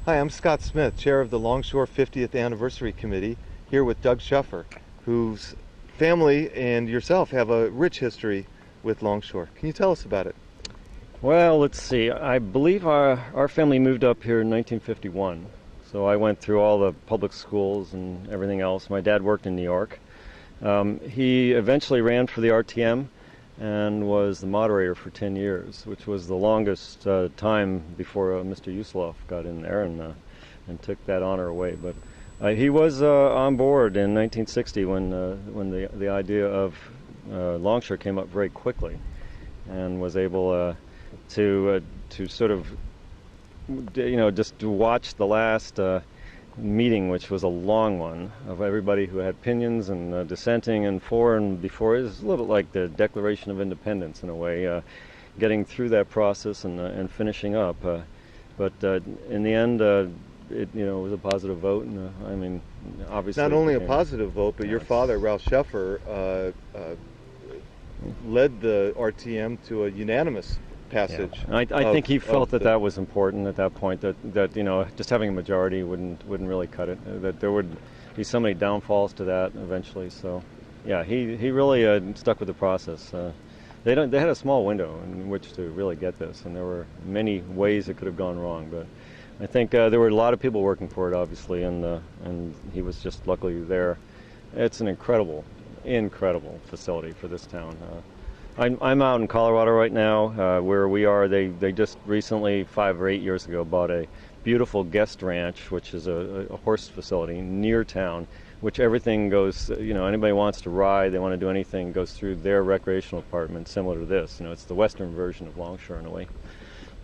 Hi, I'm Scott Smith, chair of the Longshore 50th Anniversary Committee, here with Doug Sheffer, whose family and yourself have a rich history with Longshore. Can you tell us about it? Well, let's see. I believe our family moved up here in 1951. So I went through all the public schools and everything else. My dad worked in New York. He eventually ran for the RTM and was the moderator for 10 years, which was the longest time before Mr. Yusilov got in there and took that honor away. But he was on board in 1960 when the idea of Longshore came up very quickly, and was able to sort of, just to watch the last meeting, which was a long one, of everybody who had opinions and dissenting and for and before. It was a little bit like the Declaration of Independence in a way, getting through that process and finishing up. But in the end, it was a positive vote, and I mean, obviously Not only a positive vote, but your father, Ralph Sheffer, led the RTM to a unanimous passage. Yeah. I think he felt that was important at that point, that just having a majority wouldn't really cut it, that there would be so many downfalls to that eventually. So yeah, he really stuck with the process. They had a small window in which to really get this, and there were many ways it could have gone wrong, but I think there were a lot of people working for it, obviously, and he was just luckily there. It's an incredible facility for this town. I'm out in Colorado right now, where we are. They just recently, 5 or 8 years ago, bought a beautiful guest ranch, which is a horse facility near town, which everything goes, anybody wants to ride, they want to do anything, goes through their recreational department, similar to this. It's the western version of Longshore in a way.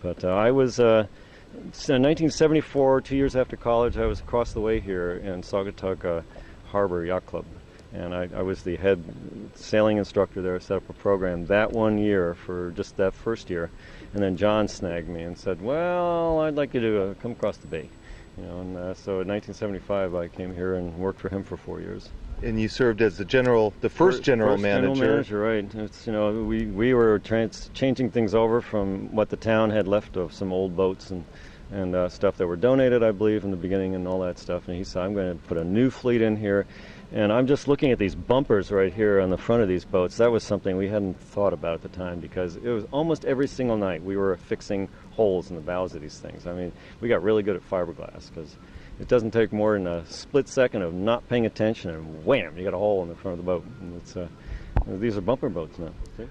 But I was, in 1974, 2 years after college, I was across the way here in Saugatuck Harbor Yacht Club. And I was the head sailing instructor there, set up a program that 1 year for just that first year. And then John snagged me and said, well, I'd like you to come across the bay. So in 1975, I came here and worked for him for 4 years. And you served as the first general manager. General manager, right. It's, we were changing things over from what the town had left of some old boats and stuff that were donated, I believe, in the beginning and all that stuff. And he said, I'm going to put a new fleet in here. And I'm just looking at these bumpers right here on the front of these boats. That was something we hadn't thought about at the time, because it was almost every single night we were fixing holes in the bows of these things. I mean, we got really good at fiberglass, because it doesn't take more than a split second of not paying attention, and wham, you got a hole in the front of the boat. And these are bumper boats now. See?